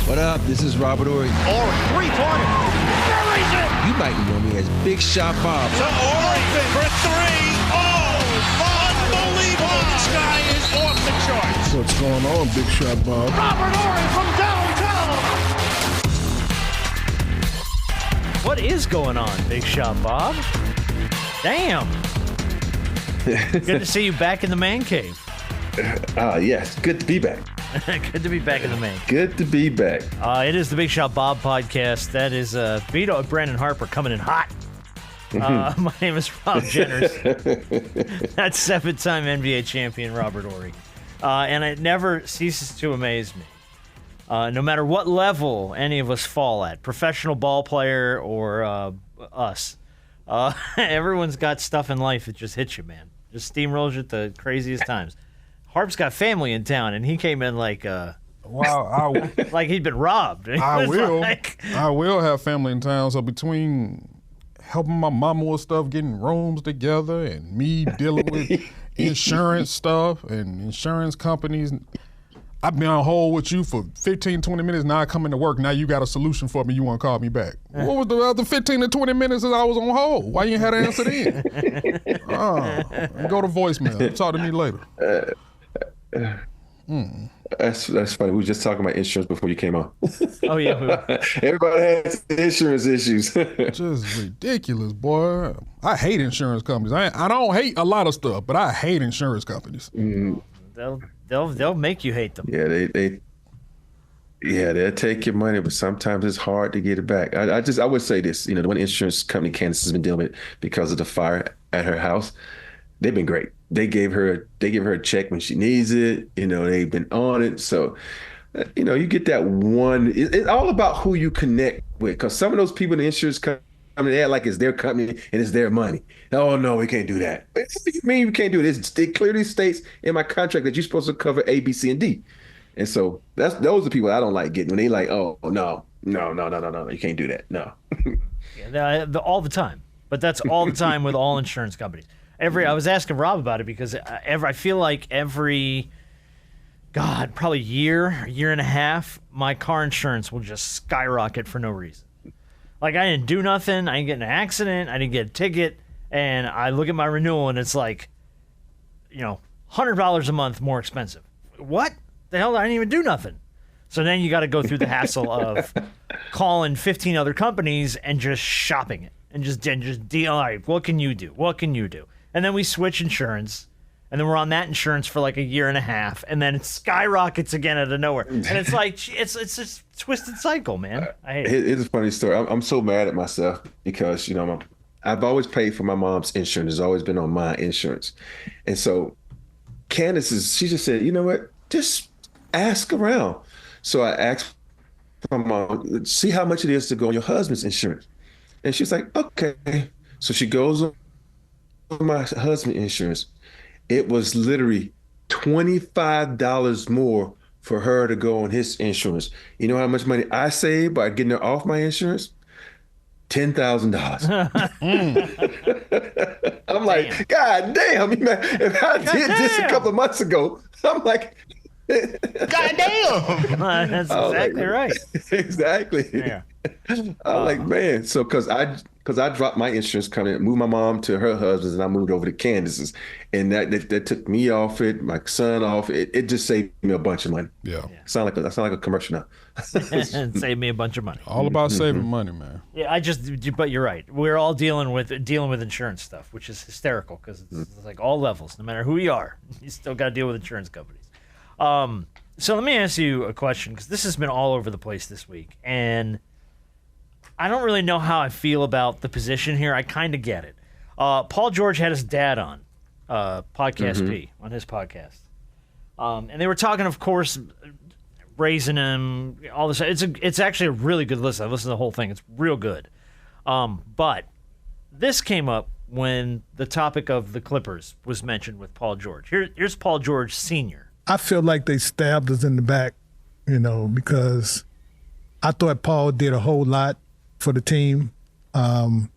What up? This is Robert Ory. Ory, three-pointer. Buries it! You might know me as Big Shot Bob. To Ory for three. Oh, unbelievable. This guy is off the charts. What's going on, Big Shot Bob? Robert Ory from downtown. What is going on, Big Shot Bob? Damn. Good to see you back in the man cave. Yes, good to be back. Good to be back in the man. Good to be back. It is the Big Shot Bob podcast. That is Vito and Brandon Harper coming in hot. My name is Rob Jenners. That's seven-time NBA champion Robert Ory. And it never ceases to amaze me. No matter what level any of us fall at, professional ball player or us, everyone's got stuff in life that just hits you, man. Just steamrolls you at the craziest times. Harp's got family in town, and he came in like Wow, like he'd been robbed. I will have family in town. So between helping my mama with stuff, getting rooms together, and me dealing with insurance stuff and insurance companies, I've been on hold with you for 15, 20 minutes. Now I come into work. Now you got a solution for me. You want to call me back. What was the other 15 to 20 minutes that I was on hold? Why you ain't had to answer then? Go to voicemail. Talk to me later. That's funny. We were just talking about insurance before you came on. Oh, yeah. Everybody has insurance issues. Just ridiculous, boy. I hate insurance companies. I don't hate a lot of stuff, but I hate insurance companies. They'll make you hate them. Yeah, they'll take your money, but sometimes it's hard to get it back. I would say this, the one insurance company Candace has been dealing with because of the fire at her house, they've been great. They give her a check when she needs it. They've been on it. So, you get that one. It's all about who you connect with, because some of those people in the insurance company, they act like it's their company and it's their money. Oh, no, we can't do that. What do you mean we can't do this? It clearly states in my contract that you're supposed to cover A, B, C, and D. And so those are the people I don't like getting when they like, oh, no, you can't do that. No. All the time. But that's all the time with all insurance companies. I was asking Rob about it because I feel like probably year and a half, my car insurance will just skyrocket for no reason. Like, I didn't do nothing. I didn't get in an accident. I didn't get a ticket. And I look at my renewal and it's like, $100 a month more expensive. What the hell? I didn't even do nothing. So then you got to go through the hassle of calling 15 other companies and just shopping it and just deal. All right, what can you do? What can you do? And then we switch insurance, and then we're on that insurance for like a year and a half, and then it skyrockets again out of nowhere. And it's like it's just a twisted cycle, man. I hate it. It's a funny story. I'm so mad at myself because I've always paid for my mom's insurance. It's always been on my insurance, and so Candace she just said, you know what, just ask around. So I asked my mom, see how much it is to go on your husband's insurance, and she's like, okay. So she goes on my husband's insurance. It was literally $25 more for her to go on his insurance. You know how much money I saved by getting her off my insurance? $10,000. I'm like, God damn, man, if I did this a couple of months ago, I'm like, God damn. That's exactly right. Exactly. Yeah. I'm like, man, so because I dropped my insurance company, moved my mom to her husband's, and I moved over to Candace's, and that took me off it, my son off it. It just saved me a bunch of money. Yeah. Sound like a commercial now. And saved me a bunch of money. All about saving money, man. Yeah, but you're right. We're all dealing with insurance stuff, which is hysterical because it's like all levels. No matter who you are, you still got to deal with insurance companies. So let me ask you a question, because this has been all over the place this week, and I don't really know how I feel about the position here. I kind of get it. Paul George had his dad on Podcast P, on his podcast. And they were talking, of course, raising him, all this. It's actually a really good listen. I listened to the whole thing. It's real good. But this came up when the topic of the Clippers was mentioned with Paul George. Here's Paul George Sr. I feel like they stabbed us in the back, because I thought Paul did a whole lot for the team. As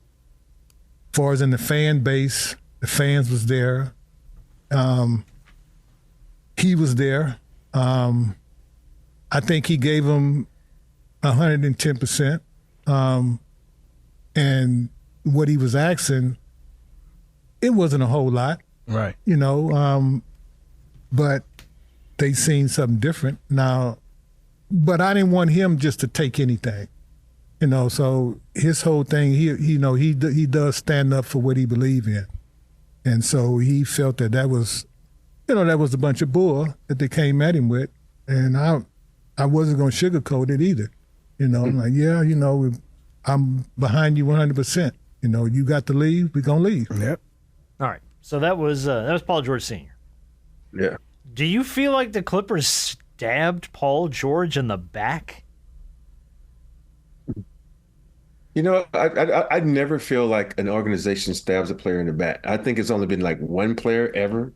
far as in the fan base, the fans was there. He was there. I think he gave them 110%. And what he was asking, it wasn't a whole lot, Right. but they seen something different now. But I didn't want him just to take anything, so his whole thing, he does stand up for what he believes in. And so he felt that was a bunch of bull that they came at him with. And I wasn't going to sugarcoat it either. I'm like, yeah, I'm behind you 100%. You got to leave, we're going to leave. Yep. All right. So that was Paul George Sr. Yeah. Do you feel like the Clippers stabbed Paul George in the back? I never feel like an organization stabs a player in the back. I think it's only been like one player ever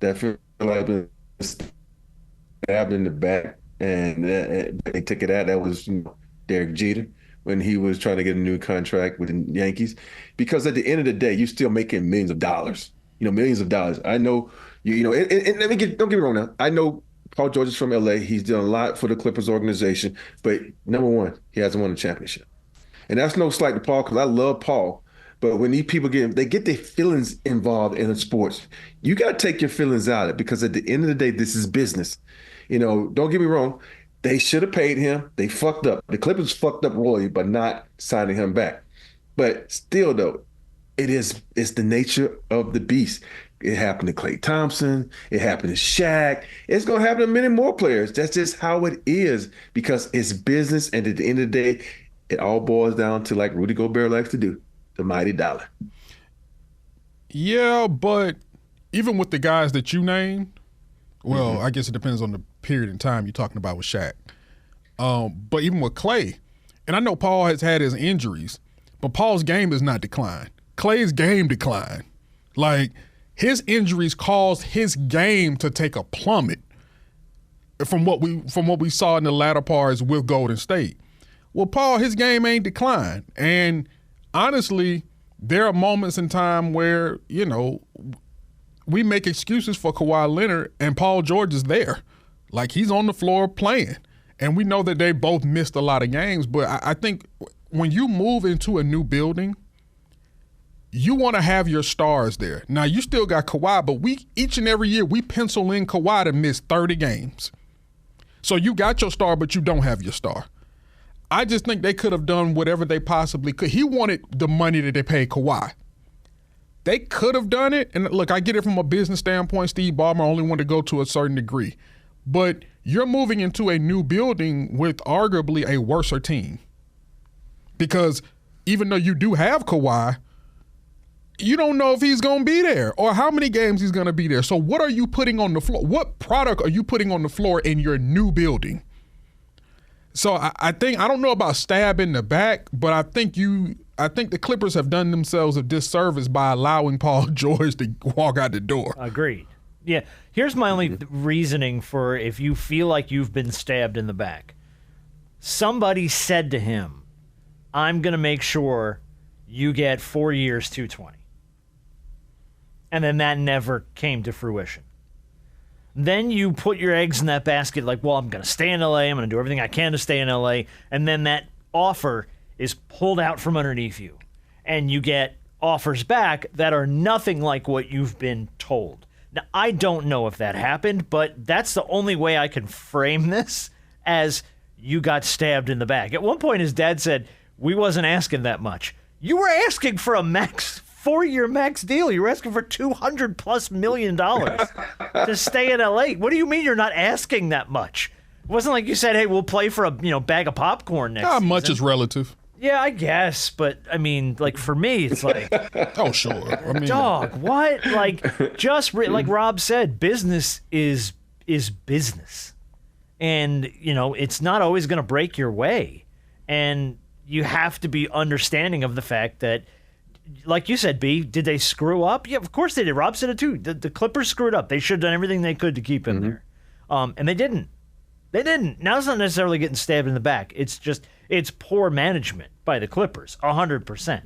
that feel like been stabbed in the back, and they took it out. That was Derek Jeter when he was trying to get a new contract with the Yankees. Because at the end of the day, you're still making millions of dollars. Millions of dollars. I know and don't get me wrong now. I know Paul George is from LA. He's done a lot for the Clippers organization, but number one, he hasn't won a championship. And that's no slight to Paul, because I love Paul. But when these people get their feelings involved in sports, you got to take your feelings out of it, because at the end of the day, this is business. Don't get me wrong. They should have paid him. They fucked up. The Clippers fucked up royally by not signing him back. But still, though, it's the nature of the beast. It happened to Klay Thompson. It happened to Shaq. It's going to happen to many more players. That's just how it is, because it's business. And at the end of the day, it all boils down to, like Rudy Gobert likes to do, the mighty dollar. Yeah, but even with the guys that you named, well, I guess it depends on the period in time you're talking about with Shaq. But even with Klay, and I know Paul has had his injuries, but Paul's game has not declined. Klay's game declined. Like, his injuries caused his game to take a plummet from what we saw in the latter parts with Golden State. Well, Paul, his game ain't declined. And honestly, there are moments in time where, we make excuses for Kawhi Leonard and Paul George is there. Like, he's on the floor playing. And we know that they both missed a lot of games. But I think when you move into a new building, you want to have your stars there. Now, you still got Kawhi, but each and every year we pencil in Kawhi to miss 30 games. So you got your star, but you don't have your star. I just think they could have done whatever they possibly could. He wanted the money that they paid Kawhi. They could have done it. And look, I get it from a business standpoint. Steve Ballmer only wanted to go to a certain degree. But you're moving into a new building with arguably a worser team. Because even though you do have Kawhi, you don't know if he's going to be there or how many games he's going to be there. So what are you putting on the floor? What product are you putting on the floor in your new building? So I don't know about stab in the back, but I think the Clippers have done themselves a disservice by allowing Paul George to walk out the door. Agreed. Yeah. Here's my only reasoning for if you feel like you've been stabbed in the back. Somebody said to him, I'm going to make sure you get 4 years, $220. And then that never came to fruition. Then you put your eggs in that basket like, well, I'm going to stay in LA. I'm going to do everything I can to stay in LA. And then that offer is pulled out from underneath you. And you get offers back that are nothing like what you've been told. Now, I don't know if that happened, but that's the only way I can frame this as you got stabbed in the back. At one point, his dad said, we wasn't asking that much. You were asking for a 4-year max deal. You were asking for $200+ million to stay in LA. What do you mean you're not asking that much? It wasn't like you said, hey, we'll play for a bag of popcorn next season. Much is relative. Yeah, I guess, but I mean, like for me, it's like, oh sure, I mean, dog, what? Like like Rob said, business is business, and it's not always going to break your way, and you have to be understanding of the fact that, like you said, B, did they screw up? Yeah, of course they did. Rob said it too. The Clippers screwed up. They should have done everything they could to keep him there, and they didn't. They didn't. Now it's not necessarily getting stabbed in the back. It's poor management by the Clippers, 100%.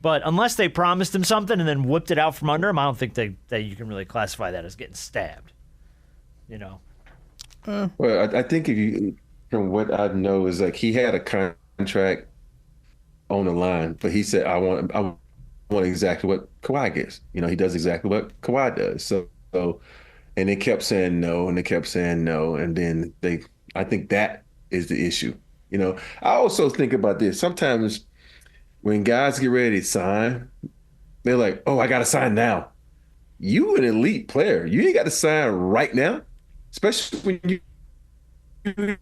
But unless they promised him something and then whipped it out from under him, I don't think that you can really classify that as getting stabbed. Well, I think if from what I know is like he had a contract on the line, but he said, I want exactly what Kawhi gets. He does exactly what Kawhi does. So, and they kept saying no, and they kept saying no, and then I think that is the issue. I also think about this. Sometimes when guys get ready to sign, they're like, "Oh, I got to sign now." You an elite player. You ain't got to sign right now, especially when you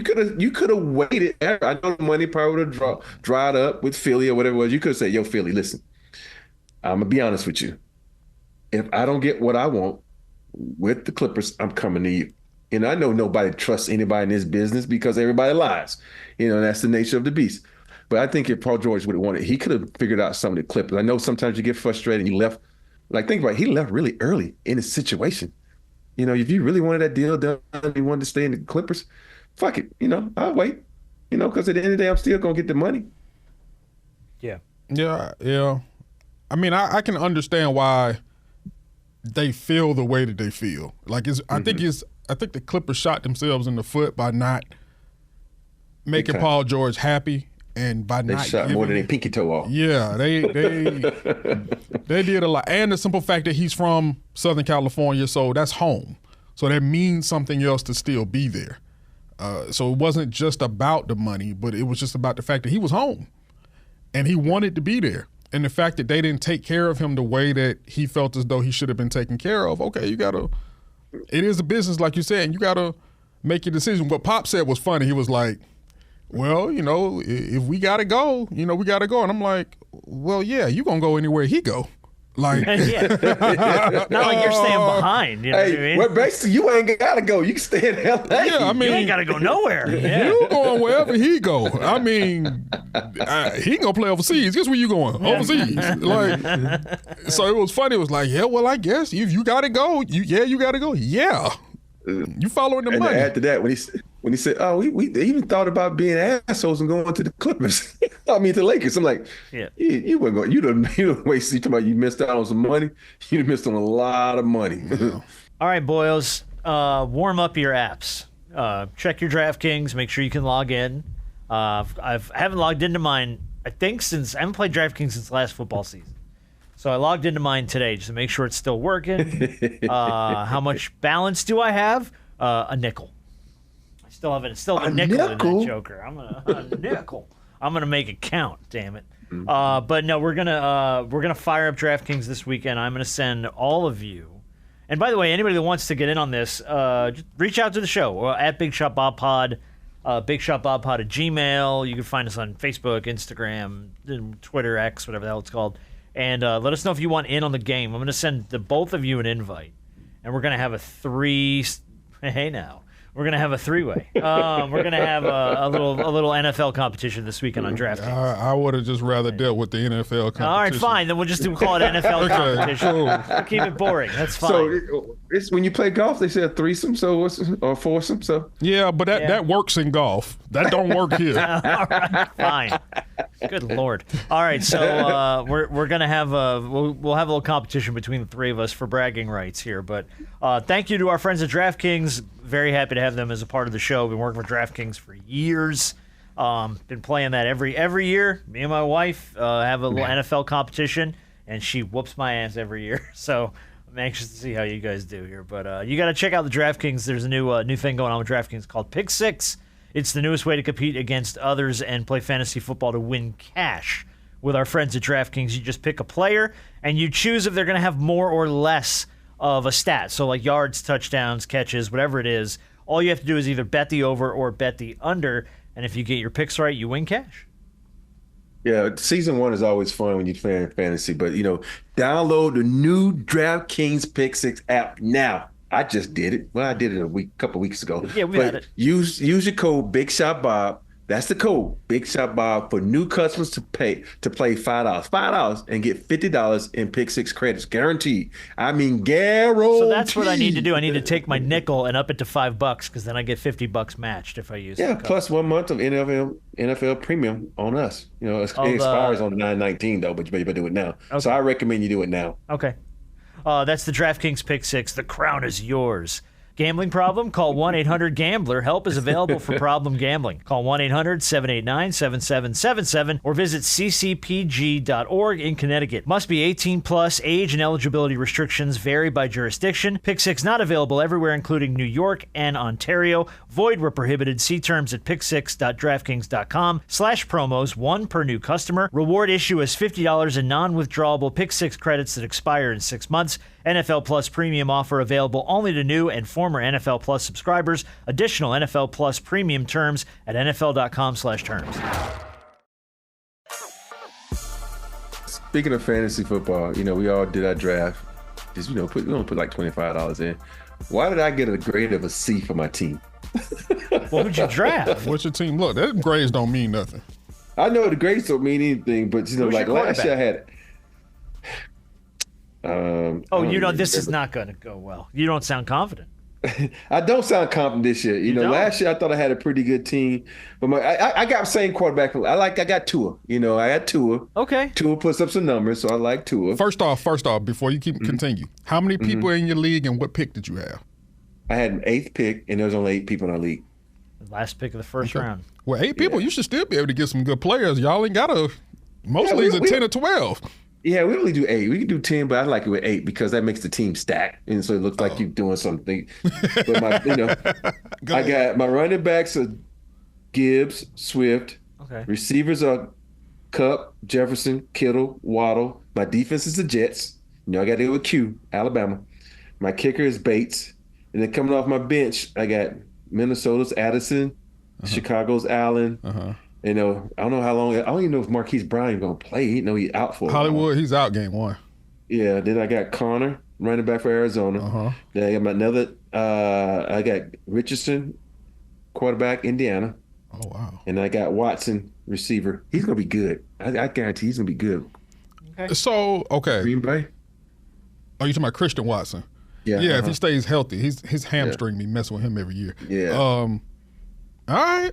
could have waited. I know the money probably would have dried up with Philly or whatever it was. You could have said, "Yo, Philly, listen, I'm gonna be honest with you. If I don't get what I want with the Clippers, I'm coming to you." And I know nobody trusts anybody in this business because everybody lies. That's the nature of the beast. But I think if Paul George would have wanted, he could have figured out some of the Clippers. I know sometimes you get frustrated and you left. Like, think about it, he left really early in his situation. If you really wanted that deal done, you wanted to stay in the Clippers, fuck it. I'll wait. Because at the end of the day, I'm still going to get the money. Yeah. Yeah. I mean, I can understand why they feel the way that they feel. Like, I think the Clippers shot themselves in the foot by not making Paul George happy. And by they not shot more than their pinky toe off. Yeah, they did a lot. And the simple fact that he's from Southern California, so that's home. So that means something else to still be there. So it wasn't just about the money, but it was just about the fact that he was home. And he wanted to be there. And the fact that they didn't take care of him the way that he felt as though he should have been taken care of, okay, it is a business, like you said, and you got to make your decision. What Pop said was funny. He was like, well, if we got to go, we got to go. And I'm like, well, yeah, you going to go anywhere he go. Like, Not like you're staying behind. You know what I mean? Well, basically, you ain't got to go. You can stay in L.A. Yeah, I mean, you ain't got to go nowhere. Yeah. You going wherever he go. I mean, he going to play overseas. Guess where you going? Overseas. So it was funny. It was like, yeah, well, I guess if you got to go, you got to go. Yeah. You following the money. After that, when he said, "Oh, we even thought about being assholes and going to the Clippers," I mean to the Lakers. I'm like, yeah, you weren't going. You don't waste. You talking about you missed out on some money. You missed on a lot of money. All right, boys, warm up your apps. Check your DraftKings. Make sure you can log in. I haven't logged into mine. I haven't played DraftKings since last football season. So I logged into mine today just to make sure it's still working. How much balance do I have? A nickel. I still have a nickel in that joker. A nickel. I'm gonna make it count. Damn it. But no, we're gonna fire up DraftKings this weekend. I'm gonna send all of you. And by the way, anybody that wants to get in on this, just reach out to the show at Big Shot Bob Pod, Big Shot Bob Pod at Gmail. You can find us on Facebook, Instagram, Twitter, X, whatever the hell it's called. And let us know if you want in on the game. I'm going to send the both of you an invite. And we're going to have a three-way. We're going to have a three-way. We're going to have a little NFL competition this weekend on DraftKings. I would have just rather dealt with the NFL competition. All right, fine. Then we'll just call it NFL competition. Cool. We'll keep it boring. That's fine. So it's when you play golf, they say a threesome, or foursome. So yeah, but that works in golf. That don't work here. All right, fine. Good Lord. All right, so we're gonna have we'll have a little competition between the three of us for bragging rights here. But thank you to our friends at DraftKings. Very happy to have them as a part of the show. Been working with DraftKings for years. Been playing that every year. Me and my wife have a little NFL competition, and she whoops my ass every year. So I'm anxious to see how you guys do here. But you got to check out the DraftKings. There's a new thing going on with DraftKings called Pick Six. It's the newest way to compete against others and play fantasy football to win cash. With our friends at DraftKings, you just pick a player, and you choose if they're going to have more or less of a stat. So like yards, touchdowns, catches, whatever it is. All you have to do is either bet the over or bet the under, and if you get your picks right, you win cash. Yeah, season one is always fun when you play fantasy, but download the new DraftKings Pick Six app now. I just did it. Well, I did it a couple weeks ago. Yeah, we had it. Use your code Big Shot Bob. That's the code Big Shot Bob for new customers to play $5 and get $50 in Pick Six credits, guaranteed. I mean, guaranteed. So that's what I need to do. I need to take my nickel and up it to $5 because then I get $50 matched if I use it. Yeah, plus 1 month of NFL premium on us. It expires on 9/19 though, but you better do it now. Okay. So I recommend you do it now. Okay. That's the DraftKings Pick Six. The crown is yours. Gambling problem? Call 1-800-GAMBLER. Help is available for problem gambling. Call 1-800-789-7777 or visit ccpg.org in Connecticut. Must be 18 plus. Age and eligibility restrictions vary by jurisdiction. Pick Six not available everywhere, including New York and Ontario. Void where prohibited. See terms at picksix.draftkings.com/promos. One per new customer. Reward issue is $50 in non-withdrawable Pick Six credits that expire in 6 months. NFL Plus premium offer available only to new and former NFL Plus subscribers. Additional NFL Plus premium terms at nfl.com/terms. Speaking of fantasy football, we all did our draft. Just, we don't put like $25 in. Why did I get a grade of a C for my team? What would you draft? What's your team? Look, that grades don't mean nothing. I know the grades don't mean anything, but like last year I had. This is not going to go well. You don't sound confident. I don't sound confident this year. Last year I thought I had a pretty good team, but I got the same quarterback. I got Tua. I had Tua. Okay. Tua puts up some numbers, so I like Tua. First off, before you continue, how many people in your league and what pick did you have? I had an 8th pick, and there was only 8 people in our league. Last pick of the first round. Well, 8 people, you should still be able to get some good players. Y'all ain't got most leagues are 10 or 12. Yeah, we only do 8. We can do 10, but I like it with 8 because that makes the team stack, and so it looks like you're doing something. But I got my running backs are Gibbs, Swift. Okay. Receivers are Cup, Jefferson, Kittle, Waddle. My defense is the Jets. I got to deal with Q, Alabama. My kicker is Bates, and then coming off my bench, I got Minnesota's Addison, Chicago's Allen. I don't know how long. I don't even know if Marquise Brown is going to play. He's out for Hollywood. He's out game 1. Yeah. Then I got Connor, running back for Arizona. Then I got I got Richardson, quarterback, Indiana. Oh wow. And I got Watson, receiver. He's going to be good. I guarantee he's going to be good. Okay. So Green Bay. Oh, you talking about Christian Watson? Yeah. Yeah. If he stays healthy, his hamstring be messing with him every year. Yeah. All right.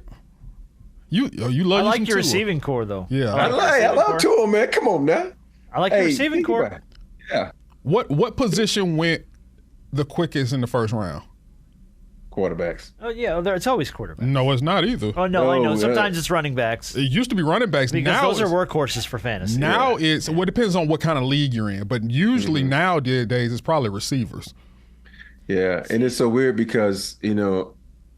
You love. I like your receiving core though. Yeah, I love Tua, man. Come on now. I like your receiving core. Yeah. What position went the quickest in the first round? Quarterbacks. Oh yeah, it's always quarterbacks. No, it's not either. Oh no, I know. Sometimes it's running backs. It used to be running backs. Because now those are workhorses for fantasy. Now it's it depends on what kind of league you're in, but usually nowadays it's probably receivers. Yeah, and it's so weird because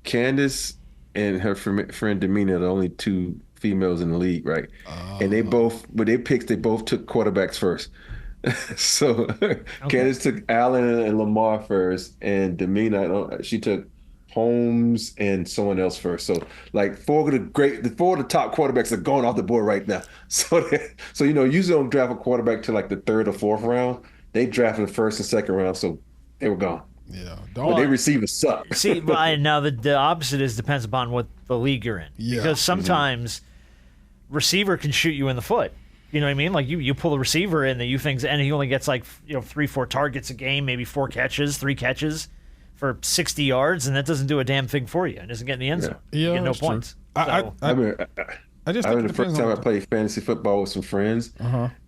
Candace and her friend Demina are the only 2 females in the league, right? And they both took quarterbacks first. So Candace took Allen and Lamar first, and Demina, she took Holmes and someone else first. So like 4 of the top quarterbacks are going off the board right now. So usually don't draft a quarterback till like the 3rd or 4th round. They drafted the 1st and 2nd round, so they were gone. Yeah, but they receivers suck. See, now the opposite depends upon what the league you're in. Yeah. Because sometimes receiver can shoot you in the foot. You know what I mean? Like you pull a receiver in that you think, and he only gets like 3-4 targets a game, maybe 3 catches for 60 yards, and that doesn't do a damn thing for you. It doesn't get in the end zone. Yeah, you get no points. I remember the first time I played fantasy football with some friends.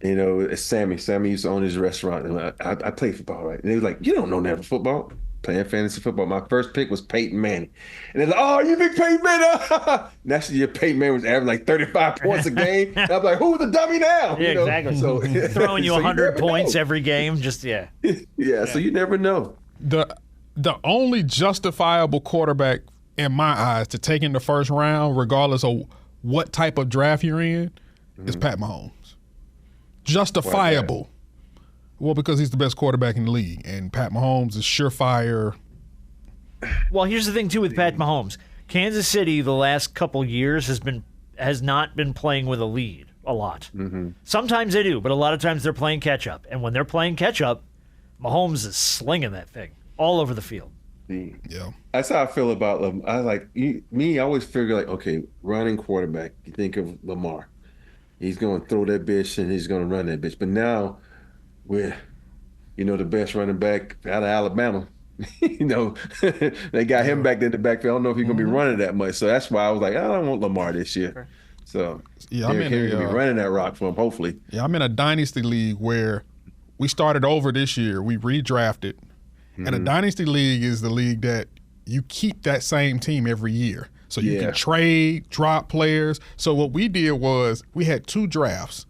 It's Sammy. Sammy used to own his restaurant, and I played football, right? And they was like, "You don't know nothing football." Playing fantasy football. My first pick was Peyton Manning, and they're like, "Oh, you big Peyton Manning!" Next year, Peyton Manning was averaging like 35 points a game. And I'm like, "Who's the dummy now?" Yeah, exactly. So throwing you 100 points every game, just yeah. So you never know. The only justifiable quarterback in my eyes to take in the first round, regardless of what type of draft you're in, is Pat Mahomes. Justifiable. Well, because he's the best quarterback in the league, and Pat Mahomes is surefire. Well, here's the thing too with Pat Mahomes. Kansas City the last couple years has not been playing with a lead a lot. Sometimes they do, but a lot of times they're playing catch up. And when they're playing catch up, Mahomes is slinging that thing all over the field. Yeah, that's how I feel about them. I always figure like, okay, running quarterback. You think of Lamar, he's going to throw that bitch and he's going to run that bitch. But now, with the best running back out of Alabama, they got him back there in the backfield. I don't know if he's going to be running that much. So that's why I was like, I don't want Lamar this year. Okay. So I'm going to be running that rock for him, hopefully. Yeah, I'm in a dynasty league where we started over this year. We redrafted. And a dynasty league is the league that you keep that same team every year. So you can trade, drop players. So what we did was we had 2 drafts.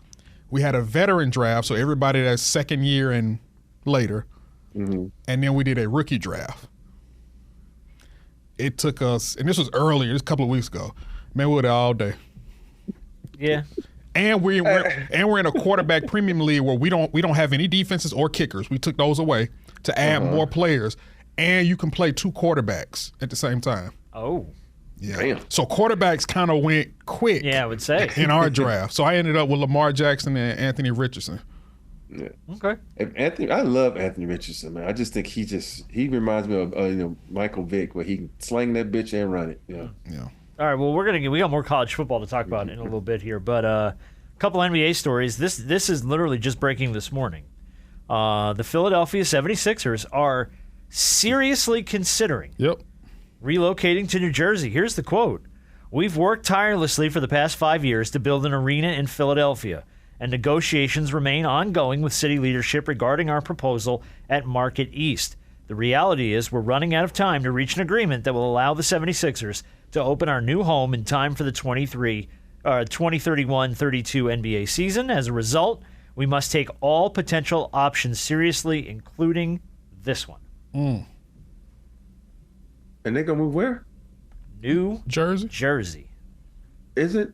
We had a veteran draft, so everybody that's second year and later. And then we did a rookie draft. It took us, and this was earlier, this a couple of weeks ago. Man, we were there all day. Yeah. And we're in a quarterback premium league where we don't have any defenses or kickers. We took those away to add more players, and you can play 2 quarterbacks at the same time. Oh. Yeah. Damn. So quarterbacks kind of went quick. Yeah, I would say. In our draft. So I ended up with Lamar Jackson and Anthony Richardson. Yeah. Okay. I love Anthony Richardson, man. I just think he reminds me of Michael Vick, where he can sling that bitch and run it. Yeah. All right. Well, we got more college football to talk about in a little bit here, but a couple NBA stories. This is literally just breaking this morning. The Philadelphia 76ers are seriously considering relocating to New Jersey. Here's the quote: "We've worked tirelessly for the past 5 years to build an arena in Philadelphia, and negotiations remain ongoing with city leadership regarding our proposal at Market East. The reality is we're running out of time to reach an agreement that will allow the 76ers to open our new home in time for the 2031-32 NBA season. As a result, we must take all potential options seriously, including this one." And they're gonna move where? New Jersey. Isn't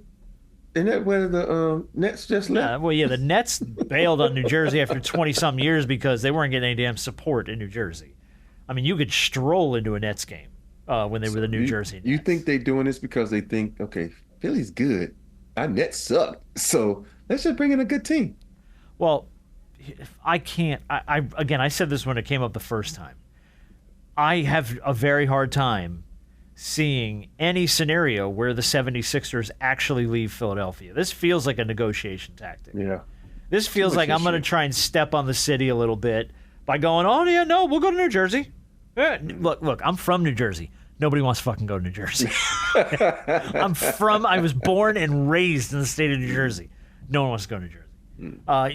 that where the Nets just left? The Nets bailed on New Jersey after 20-some years because they weren't getting any damn support in New Jersey. I mean, you could stroll into a Nets game when they were the New Jersey Nets. You think they're doing this because they think, okay, Philly's good, our Nets suck, so let's just bring in a good team? Well, I can't. I said this when it came up the first time. I have a very hard time seeing any scenario where the 76ers actually leave Philadelphia. This feels like a negotiation tactic. Yeah. This feels like I'm going to try and step on the city a little bit by going, oh, yeah, no, we'll go to New Jersey. Look, I'm from New Jersey. Nobody wants to fucking go to New Jersey. I was born and raised in the state of New Jersey. No one wants to go to New Jersey.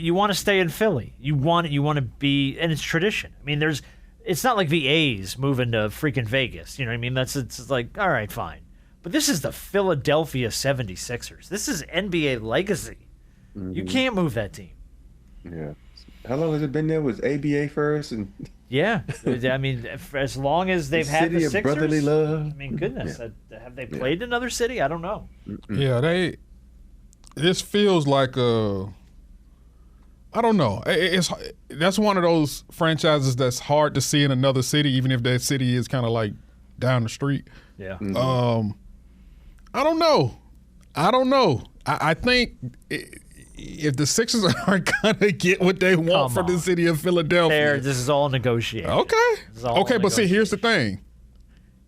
You want to stay in Philly. You want to be, and it's tradition. I mean, it's not like the A's moving to freaking Vegas. You know what I mean? It's like, all right, fine. But this is the Philadelphia 76ers. This is NBA legacy. You can't move that team. Yeah. How long has it been there? Was ABA first? And yeah. I mean, as long as they've had the Sixers. City of brotherly love. I mean, goodness. Yeah. Have they played in another city? I don't know. Yeah, this feels like I don't know. That's one of those franchises that's hard to see in another city, even if that city is kind of like down the street. Yeah. I don't know. I think if the Sixers aren't gonna get what they want from the city of Philadelphia, this is all negotiated. Okay, but see, here's the thing.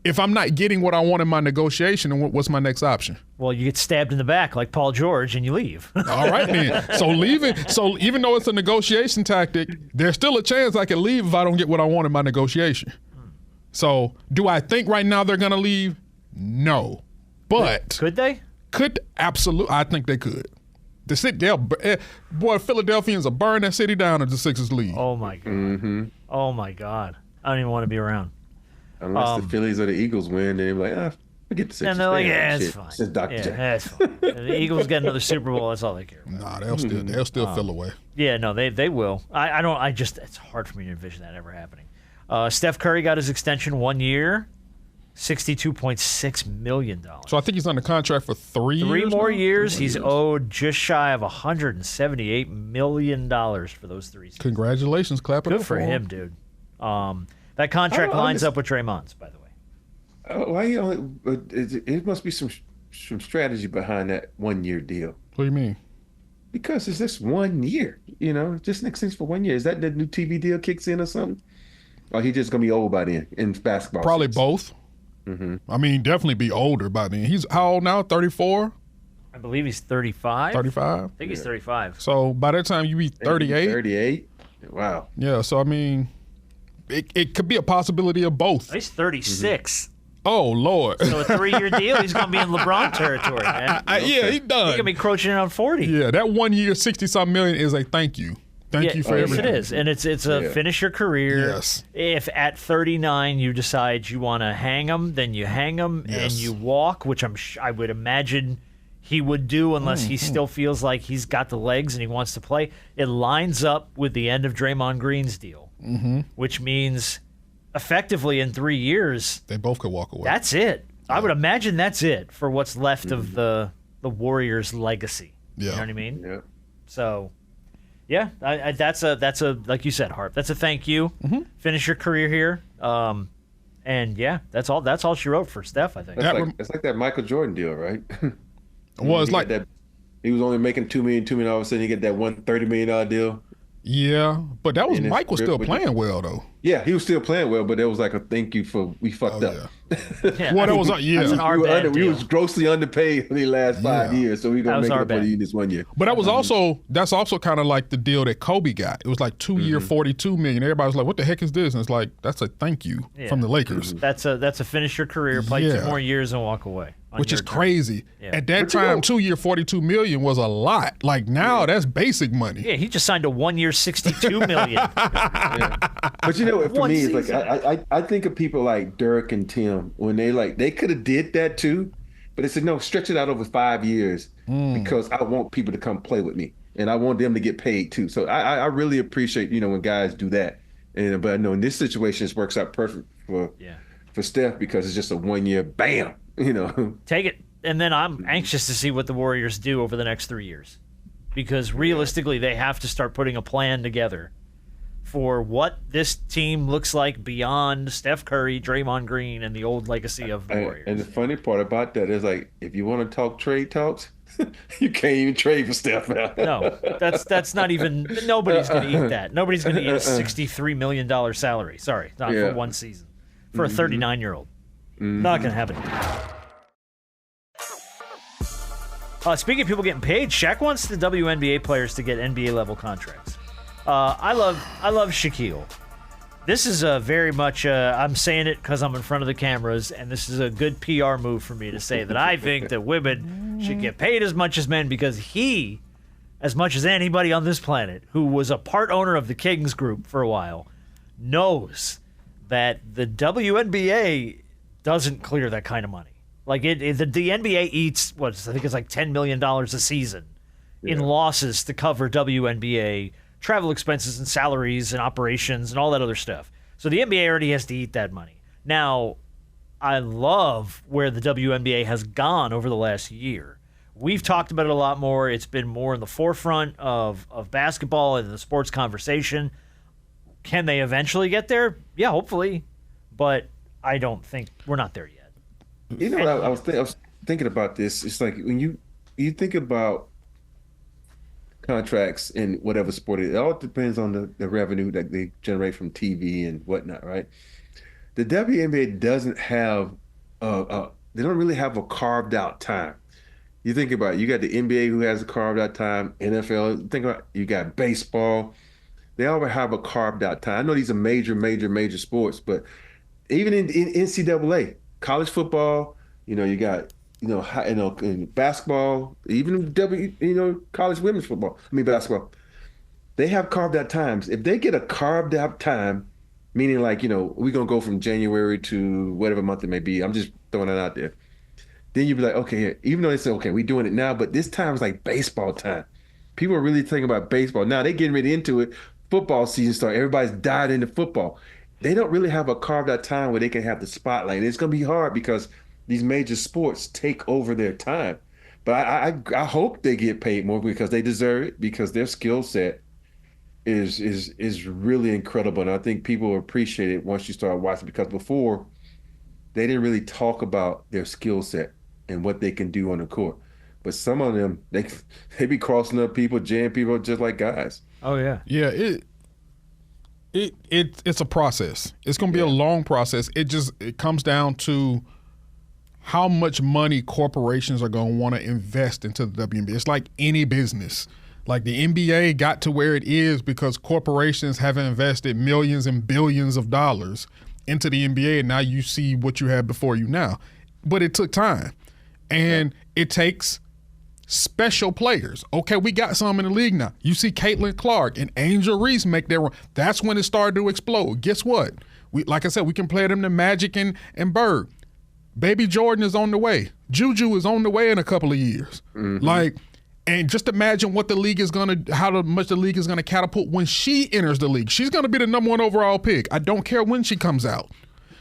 If I'm not getting what I want in my negotiation, then what's my next option? Well, you get stabbed in the back like Paul George and you leave. All right, then. So even though it's a negotiation tactic, there's still a chance I can leave if I don't get what I want in my negotiation. So do I think right now they're going to leave? No. But could they? Absolutely. I think they could. The city, Philadelphians will burn that city down if the Sixers leave. Oh, my God. Oh, my God. I don't even want to be around. Unless the Phillies or the Eagles win, then they're like, forget the Sixers. And they're like, it's fine. It's Dr. J. That's fine. The Eagles get another Super Bowl. That's all they care about. Nah, they'll still fill away. Yeah, no, they will. It's hard for me to envision that ever happening. Steph Curry got his extension 1 year, $62.6 million. So I think he's under contract for 3 years. 3 more years. He's owed just shy of $178 million for those 3 seasons. Congratulations, clap it up Good for him, dude. That contract lines up with Draymond's, by the way. Why it must be some strategy behind that 1 year deal. What do you mean? Because it's just 1 year, just makes sense for 1 year. Is that the new TV deal kicks in or something? Or he just gonna be old by then in basketball? Probably both. I mean, definitely be older by then. He's how old now? 34? I believe he's 35. 35? I think he's 35. So by that time you be 38? 38? Wow. Yeah, so I mean, it could be a possibility of both. He's 36. Oh, Lord. So a 3-year deal, he's going to be in LeBron territory, man. Yeah, he done. He's going to be encroaching in on 40. Yeah, that 1 year, 60-something million is a thank you. Thank you for everything. Yes, it is. And it's a finish your career. Yes. If at 39 you decide you want to hang him, then you hang him and you walk, which I would imagine he would do unless he still feels like he's got the legs and he wants to play. It lines up with the end of Draymond Green's deal, which means effectively in 3 years, they both could walk away. That's it. I would imagine that's it for what's left of the Warriors' legacy. Yeah. You know what I mean? Yeah. So, yeah, that's a like you said, Harp. That's a thank you. Finish your career here. And yeah, that's all she wrote for Steph, I think. It's like that Michael Jordan deal, right? Well, it's like that. He was only making $2 million. All of a sudden, you get that $130 million deal. Yeah, but that was Mike was still playing well though. Yeah, he was still playing well, but it was like a thank you for we fucked up. Yeah. Well, that was That's an our bad we deal. was grossly underpaid for the last 5 years, so we gonna make it up for you this 1 year. But that was that's also kind of like the deal that Kobe got. It was like 2 year, $42 million. Everybody was like, "What the heck is this?" And it's like that's a thank you from the Lakers. That's a finish your career, play 2 more years, and walk away. Which is crazy. At that time, 2 year, $42 million was a lot. Like now, that's basic money. Yeah, he just signed a 1 year, $62 million. But you know, for me, it's season. like I think of people like Dirk and Tim when they could have did that too, but they said no, stretch it out over 5 years because I want people to come play with me and I want them to get paid too. So I really appreciate when guys do that. And but no, in this situation, it works out perfect for Steph because it's just a 1 year bam. Take it. And then I'm anxious to see what the Warriors do over the next 3 years. Because realistically, they have to start putting a plan together for what this team looks like beyond Steph Curry, Draymond Green, and the old legacy of the Warriors. And the funny part about that is, like, if you want to talk trade talks, you can't even trade for Steph now. No, that's not even – nobody's going to eat that. Nobody's going to eat a $63 million salary. Sorry, not for 1 season. For a 39-year-old. Not going to happen. Speaking of people getting paid, Shaq wants the WNBA players to get NBA-level contracts. I love Shaquille. This is a very much, I'm saying it because I'm in front of the cameras, and this is a good PR move for me to say that I think that women should get paid as much as men because he, as much as anybody on this planet, who was a part owner of the Kings group for a while, knows that the WNBA doesn't clear that kind of money. Like the NBA eats I think it's like $10 million a season in losses to cover WNBA travel expenses and salaries and operations and all that other stuff. So the NBA already has to eat that money. Now, I love where the WNBA has gone over the last year. We've talked about it a lot more. It's been more in the forefront of basketball and the sports conversation. Can they eventually get there? Yeah, hopefully. But I don't think we're not there yet. You know what I was thinking about this. It's like when you think about contracts in whatever sport it all depends on the revenue that they generate from TV and whatnot, right? The WNBA doesn't have they don't really have a carved out time. You think about it, you got the NBA who has a carved out time, NFL, think about you got baseball. They all have a carved out time. I know these are major sports, but even in NCAA, college football, you got in basketball, even college women's football. Basketball. They have carved out times. If they get a carved out time, meaning like we're gonna go from January to whatever month it may be. I'm just throwing it out there. Then you'd be like, okay, even though they say, okay, we're doing it now, but this time is like baseball time. People are really thinking about baseball now. They're getting ready into it. Football season started. Everybody's dialed into football. They don't really have a carved out time where they can have the spotlight. And it's going to be hard because these major sports take over their time. But I hope they get paid more because they deserve it, because their skill set is really incredible. And I think people will appreciate it once you start watching, because before they didn't really talk about their skill set and what they can do on the court. But some of them, they be crossing up people, jamming people just like guys. Oh, yeah. Yeah, it's a process. It's going to be a long process. It comes down to how much money corporations are going to want to invest into the WNBA. It's like any business. Like the NBA got to where it is because corporations have invested millions and billions of dollars into the NBA, and now you see what you had before you now. But it took time. And it takes special players. Okay, we got some in the league now. You see Caitlin Clark and Angel Reese make their run. That's when it started to explode. Guess what? Like I said, we can play them to Magic and Bird. Baby Jordan is on the way. Juju is on the way in a couple of years. Mm-hmm. And just imagine what the league is how much the league is gonna catapult when she enters the league. She's gonna be the number 1 overall pick. I don't care when she comes out.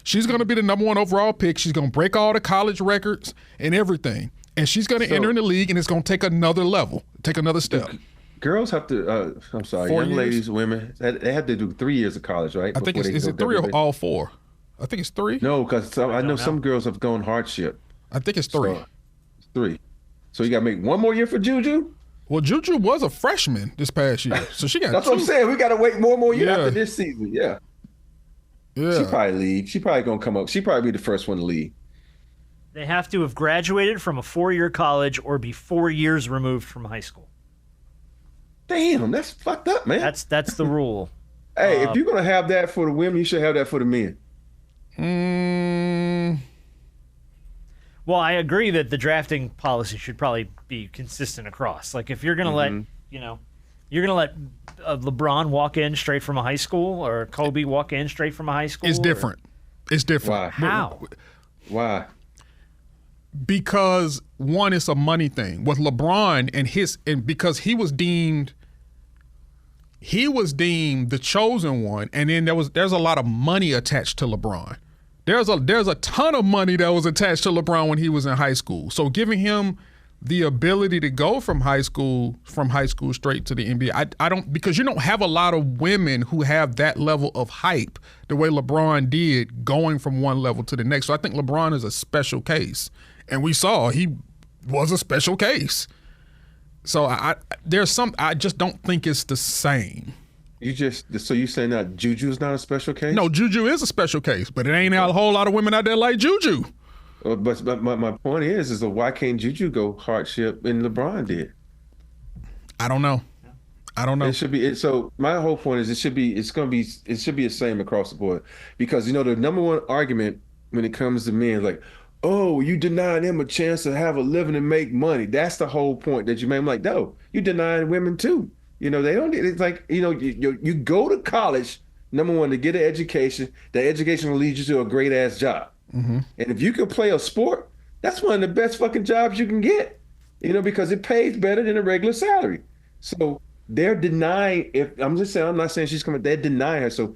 She's gonna be the number 1 overall pick. She's gonna break all the college records and everything. And she's gonna enter in the league, and it's gonna take another level, take another step. Girls have to. I'm sorry, 4 young years? ladies, women. They have to do 3 years of college, right? I think is it 3 or all 4? I think it's 3. No, because I know some girls have gone hardship. I think it's 3. So, 3. So you got to make 1 more year for Juju? Well, Juju was a freshman this past year, so she got That's 2. what I'm saying. We got to wait more year after this season. Yeah. She probably leave. She probably going to come up. She probably be the first one to leave. They have to have graduated from a 4-year college or be 4 years removed from high school. Damn, that's fucked up, man. That's the rule. Hey, if you're going to have that for the women, you should have that for the men. Well, I agree that the drafting policy should probably be consistent across. Like, if you're going to let, you're going to let LeBron walk in straight from a high school, or Kobe walk in straight from a high school. It's different. It's different. Why? How? Why? Because one, it's a money thing with LeBron and because he was deemed the chosen one, and then there's a lot of money attached to LeBron. There's a ton of money that was attached to LeBron when he was in high school. So giving him the ability to go from high school straight to the NBA, I don't, because you don't have a lot of women who have that level of hype the way LeBron did going from one level to the next. So I think LeBron is a special case, and we saw he was a special case. So I just don't think it's the same. So you saying that Juju's not a special case? No, Juju is a special case, but it ain't a whole lot of women out there like Juju. But my point is why can't Juju go hardship and LeBron did? I don't know. It should be. So my whole point is it should be the same across the board, because the number one argument when it comes to men is like, oh, you denying them a chance to have a living and make money. That's the whole point that you made. I'm like, no, you denying women too. They don't. It's like you go to college, number one, to get an education. That education will lead you to a great ass job. Mm-hmm. And if you can play a sport, that's one of the best fucking jobs you can get. Because it pays better than a regular salary. So they're denying. I'm not saying she's coming. They're denying her. So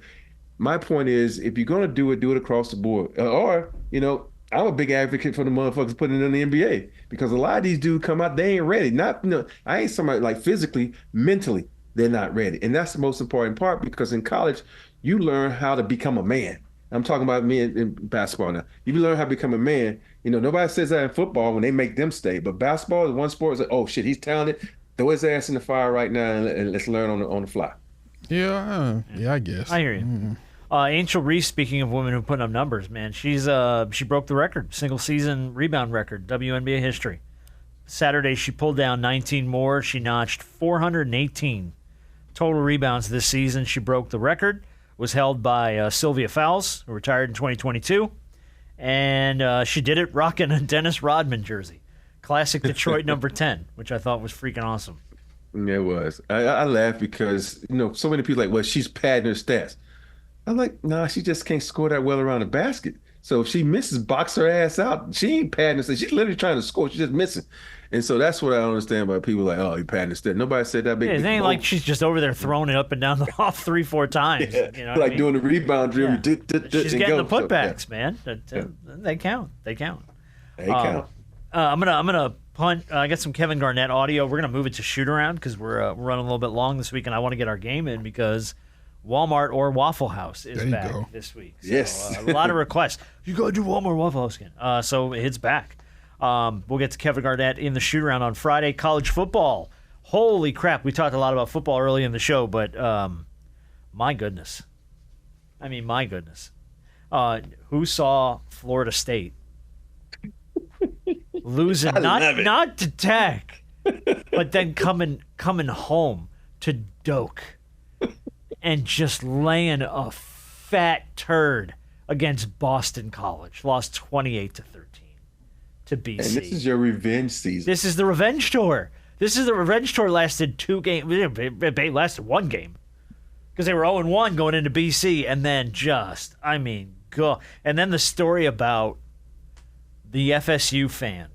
my point is, if you're gonna do it across the board. Or I'm a big advocate for the motherfuckers putting it in the NBA, because a lot of these dudes come out, they ain't ready. I ain't somebody like physically, mentally, they're not ready. And that's the most important part, because in college, you learn how to become a man. I'm talking about men in basketball now. You learn how to become a man. Nobody says that in football when they make them stay. But basketball is one sport. It's like, oh shit, he's talented. Throw his ass in the fire right now and let's learn on the fly. Yeah, I guess. I hear you. Mm-hmm. Angel Reese, speaking of women who put up numbers, man, she broke the record, single season rebound record, WNBA history. Saturday, she pulled down 19 more. She notched 418 total rebounds this season. She broke the record. Was held by Sylvia Fowles, who retired in 2022. And she did it rocking a Dennis Rodman jersey. Classic Detroit number 10, which I thought was freaking awesome. It was. I laugh because, so many people are like, well, she's padding her stats. I'm like, nah, she just can't score that well around the basket. So if she misses, box her ass out. She ain't padding her stats. She's literally trying to score. She's just missing. And so that's what I don't understand about people like, oh, you padding the stats. Nobody said that big. Yeah, it ain't like she's just over there throwing it up and down the off 3-4 times. Yeah. Like doing the rebound drill. Yeah. She's getting the putbacks, man. They count. They count. I'm gonna punt. I got some Kevin Garnett audio. We're gonna move it to shoot around because we're running a little bit long this week, and I want to get our game in because Walmart or Waffle House is back this week. So, yes. A lot of requests. You gotta do Walmart or Waffle House again. So it's back. We'll get to Kevin Garnett in the shoot around on Friday. College football. Holy crap! We talked a lot about football early in the show, but my goodness. I mean, my goodness. Who saw Florida State losing not to Tech, but then coming home to Doak and just laying a fat turd against Boston College. Lost 28-13. to BC. And this is your revenge season. This is the revenge tour. The revenge tour lasted 2 games. It lasted 1 game. Because they were 0-1 going into BC, and then go. And then the story about the FSU fan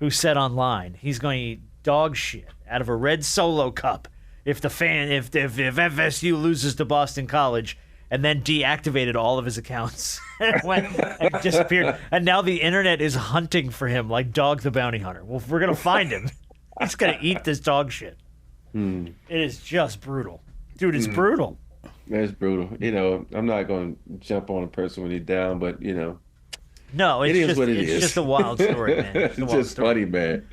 who said online he's going to eat dog shit out of a red Solo cup if FSU loses to Boston College, and then deactivated all of his accounts and disappeared. And now the internet is hunting for him like Dog the Bounty Hunter. Well, we're going to find him. He's going to eat this dog shit. It is just brutal. Dude, it's brutal. It's brutal. I'm not going to jump on a person when he's down, but, No, it's just a wild story, man. It's just funny, man.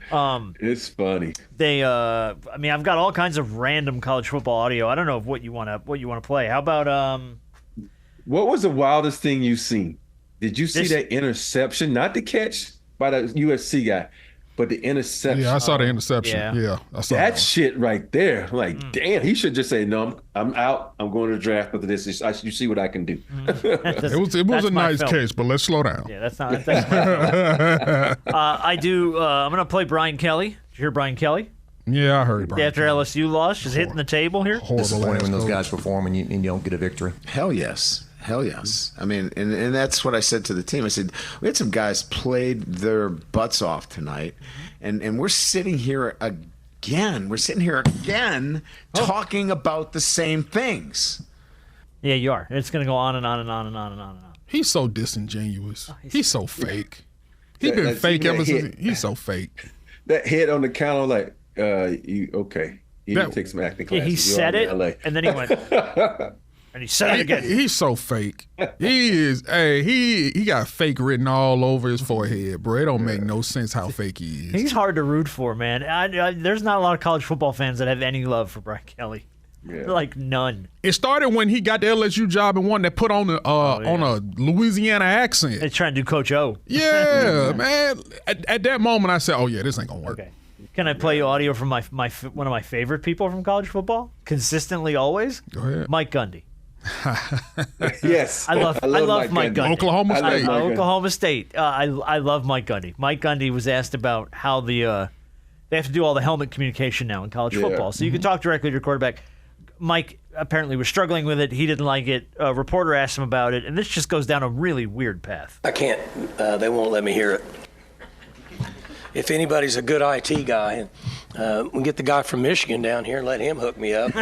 It's funny. I've got all kinds of random college football audio. I don't know what you want to play. How about What was the wildest thing you've seen? Did you see that interception? Not the catch by the USC guy, but the interception. Yeah, I saw the interception. Yeah, I saw that shit right there. Like, damn, he should just say, "No, I'm out. I'm going to the draft after this. You see what I can do." It was a nice case, but let's slow down. Yeah, that's my film. I'm going to play Brian Kelly. Did you hear Brian Kelly? Yeah, I heard Brian After Kelly. LSU lost, just hitting the table here. Disappointing when those guys perform and you don't get a victory. Hell yes. Hell yes. I mean, and that's what I said to the team. I said, we had some guys played their butts off tonight, and we're sitting here again. We're sitting here again talking about the same things. Yeah, you are. It's going to go on and on and on and on and on and on. He's so disingenuous. He's so fake. He's been fake ever since. He's so fake. That hit on the counter, like, you okay. You need to take some acting classes. Yeah, he said it, and then he went... And he said it again. He's so fake. He is. Hey, he got fake written all over his forehead, bro. It don't make no sense how fake he is. He's hard to root for, man. There's not a lot of college football fans that have any love for Brian Kelly. Yeah. Like none. It started when he got the LSU job and one that put on on a Louisiana accent. They're trying to do Coach O. Yeah, man. At that moment, I said, "Oh yeah, this ain't gonna work." Okay. Can I play you audio from one of my favorite people from college football? Consistently, always. Go ahead. Mike Gundy. Yes, I love Mike Gundy. Oklahoma State. Oklahoma State. I love Mike Gundy. Mike Gundy was asked about how they have to do all the helmet communication now in college football, so you can talk directly to your quarterback. Mike apparently was struggling with it. He didn't like it. A reporter asked him about it, and this just goes down a really weird path. I can't. They won't let me hear it. If anybody's a good IT guy, we get the guy from Michigan down here and let him hook me up.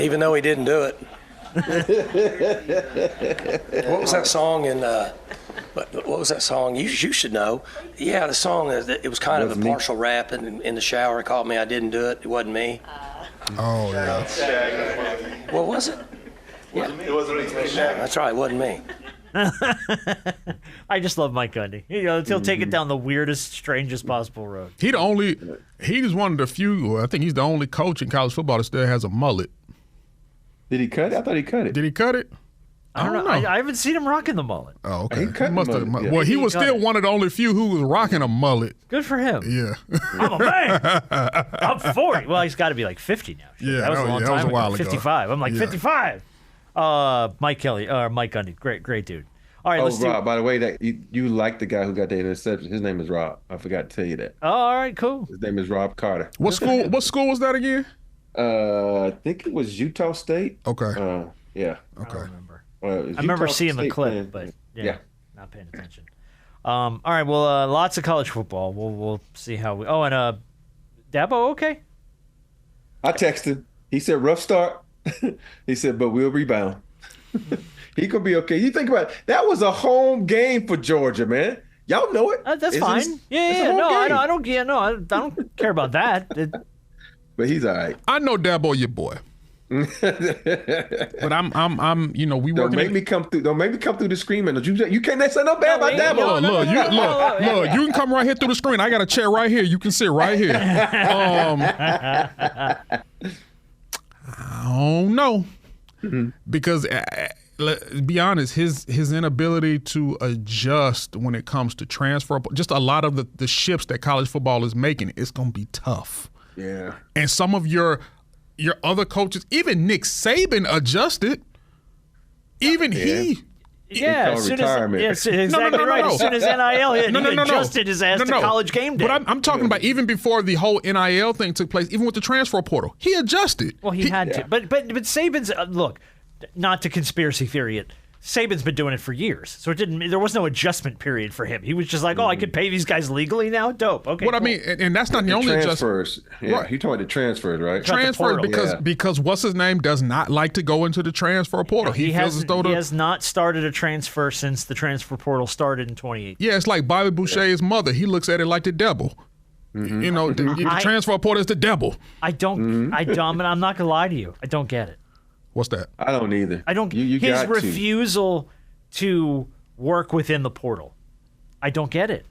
Even though he didn't do it. What was that song in what was that song? You should know. Yeah, the song, it was kind of a partial rap in the shower. It called me, I didn't do it. It wasn't me. Oh, yeah. What was it? It wasn't me. That's right, it wasn't me. I just love Mike Gundy. He'll take it down the weirdest, strangest possible road. He's one of the few, I think he's the only coach in college football that still has a mullet. Did he cut it? I thought he cut it. Did he cut it? I don't know. I haven't seen him rocking the mullet. Oh, okay. He cut the mullet. Well, he was still one of the only few who was rocking a mullet. Good for him. Yeah. I'm a man. I'm 40. Well, he's got to be like 50 now. Yeah, that was a long time a while ago. 55. I'm like 55. Mike Gundy, great dude. All right, let's Rob, by the way, that you like the guy who got the interception. His name is Rob. I forgot to tell you that. Oh, all right, cool. His name is Rob Carter. What school was that again? I think it was Utah State. Okay. Yeah. I don't remember. I remember seeing the clip, but not paying attention. All right, well, lots of college football. We'll see how we. Oh, and Dabo, okay. I texted. He said rough start. He said, but we'll rebound. He could be okay. You think about it. That was a home game for Georgia, man. Y'all know it. That's fine. I don't care about that. But he's all right. I know Dabo, your boy. But I'm we don't working. Make me come through. Don't make me come through the screen, man. You can't say no bad about Dabo. Look, you can come right here through the screen. I got a chair right here. You can sit right here. I don't know. Because let's be honest, his inability to adjust when it comes to transfer, just a lot of the shifts that college football is making, it's going to be tough. Yeah. And some of your other coaches, even Nick Saban adjusted. Even he. Yeah, as soon as exactly right. As soon as NIL hit, he adjusted his ass to college game day. But I'm talking about even before the whole NIL thing took place, even with the transfer portal, he adjusted. Well, he had to. But Saban's look, not to conspiracy theory it. Saban's been doing it for years, so there was no adjustment period for him. He was just like, I could pay these guys legally now. Dope. Okay. What I mean, and that's not the only transfers. adjustment. Right. He talking about the transfers, right? Transfers because what's his name does not like to go into the transfer portal. He has not started a transfer since the transfer portal started in 2018. Yeah, it's like Bobby Boucher's mother. He looks at it like the devil. Mm-hmm. You know, the transfer portal is the devil. I'm not gonna lie to you. I don't get it. What's that? I don't either. I don't. His refusal to work within the portal. I don't get it.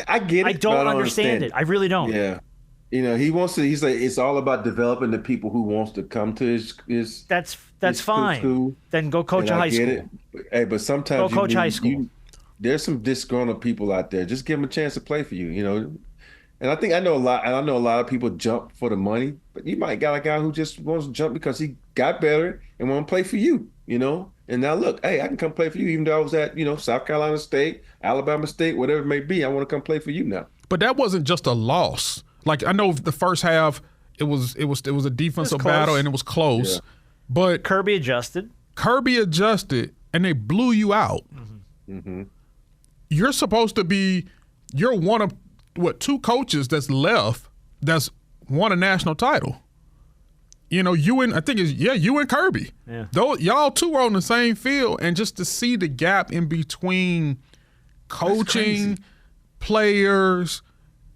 I get it. I don't understand it. I really don't. Yeah. You know, he wants to. He's like, it's all about developing the people who wants to come to his. That's fine. School. Then go coach a high school. Hey, but sometimes go coach high school. There's some disgruntled people out there. Just give them a chance to play for you. You know. And I know a lot of people jump for the money, but you might got a guy who just wants to jump because he got better and want to play for you, you know? And now look, hey, I can come play for you even though I was at, South Carolina State, Alabama State, whatever it may be. I want to come play for you now. But that wasn't just a loss. Like I know the first half it was a defensive battle and it was close. Yeah. But Kirby adjusted and they blew you out. Mm-hmm. You're one of two coaches that's left that's won a national title. You know, you and Kirby. Yeah. Though y'all two were on the same field, and just to see the gap in between coaching, players,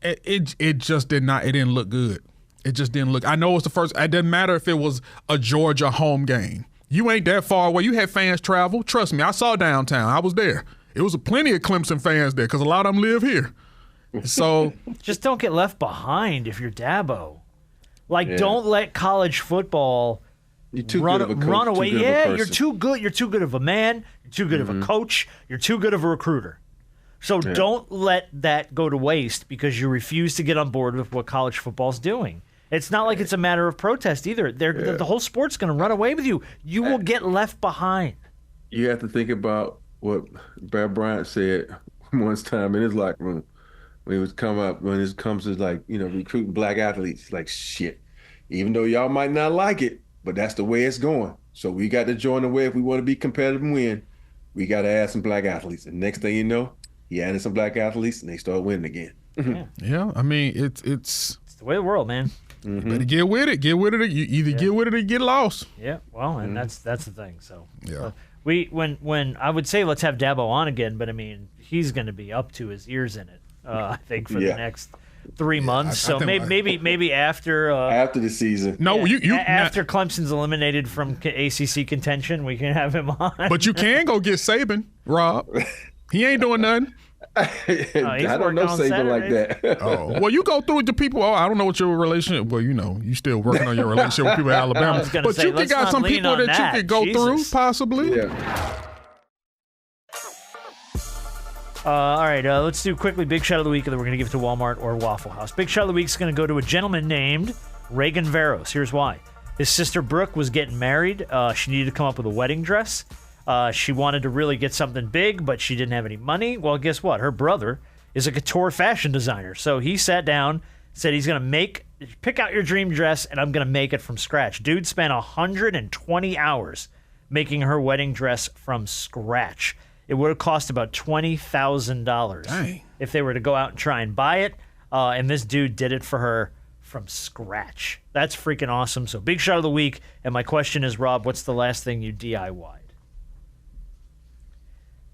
it just didn't look good. It just didn't look. I know it's the first. It doesn't matter if it was a Georgia home game. You ain't that far away. You had fans travel. Trust me, I saw downtown. I was there. It was plenty of Clemson fans there because a lot of them live here. So just don't get left behind if you're Dabo. Don't let college football run away. Yeah, you're too good. You're too good of a man. You're too good of a coach. You're too good of a recruiter. So don't let that go to waste because you refuse to get on board with what college football's doing. It's not like it's a matter of protest either. The whole sport's going to run away with you. You will get left behind. You have to think about what Bear Bryant said once time in his locker room. When it comes to recruiting black athletes, like shit. Even though y'all might not like it, but that's the way it's going. So we got to join the way if we want to be competitive and win. We got to add some black athletes. And next thing you know, he added some black athletes and they start winning again. Yeah, I mean it's the way of the world, man. You better get with it. Get with it. You either get with it or get lost. Yeah, well, and that's the thing. So when I would say let's have Dabo on again, but I mean he's going to be up to his ears in it. I think for the next 3 months. So maybe after the season. No, after Clemson's eliminated from ACC contention, we can have him on. But you can go get Saban, Rob. He ain't doing nothing. I don't know Saban like that. Oh, well, you go through with the people. Oh, I don't know what your relationship. Well, you still working on your relationship with people in Alabama. But you got some people that you could go through, possibly. Yeah. All right, let's do quickly Big Shot of the Week, and then we're going to give it to Walmart or Waffle House. Big Shot of the Week is going to go to a gentleman named Reagan Veros. Here's why. His sister Brooke was getting married. She needed to come up with a wedding dress. She wanted to really get something big, but she didn't have any money. Well, guess what? Her brother is a couture fashion designer. So he sat down, said he's going to pick out your dream dress, and I'm going to make it from scratch. Dude spent 120 hours making her wedding dress from scratch. It would have cost about $20,000 if they were to go out and try and buy it. And this dude did it for her from scratch. That's freaking awesome. So Big Shot of the Week. And my question is, Rob, what's the last thing you DIY'd?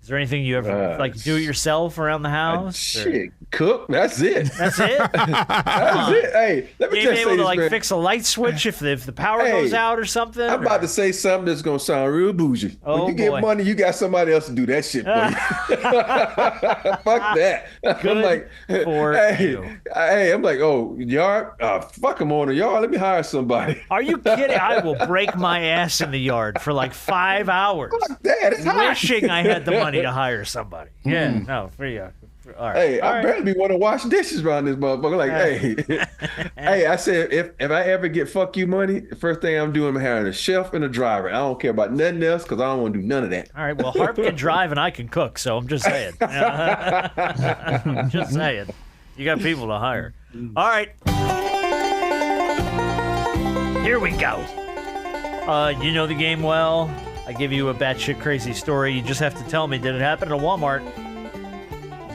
Is there anything you ever do it yourself around the house? Shit, cook. That's it. That's it. That's it. Hey, let me just say able this, to fix a light switch if the power goes out or something. I'm about to say something that's gonna sound real bougie. When you get money, you got somebody else to do that shit for you. Fuck that. Good I'm like, for you. I'm like, oh, yard. Fuck them on the yard. Let me hire somebody. Are you kidding? I will break my ass in the yard for like 5 hours. Fuck that. It's hot. Wishing I had the money to hire somebody. Yeah, no, for All right. Hey, All I right. barely be want to wash dishes around this motherfucker. Like, hey, hey, I said if I ever get fuck you money, the first thing I'm doing is hiring a chef and a driver. I don't care about nothing else because I don't want to do none of that. All right. Well, Harp can drive and I can cook, so I'm just saying. Just saying. You got people to hire. All right. Here we go. You know the game well. I give you a batshit crazy story. You just have to tell me, did it happen at a Walmart?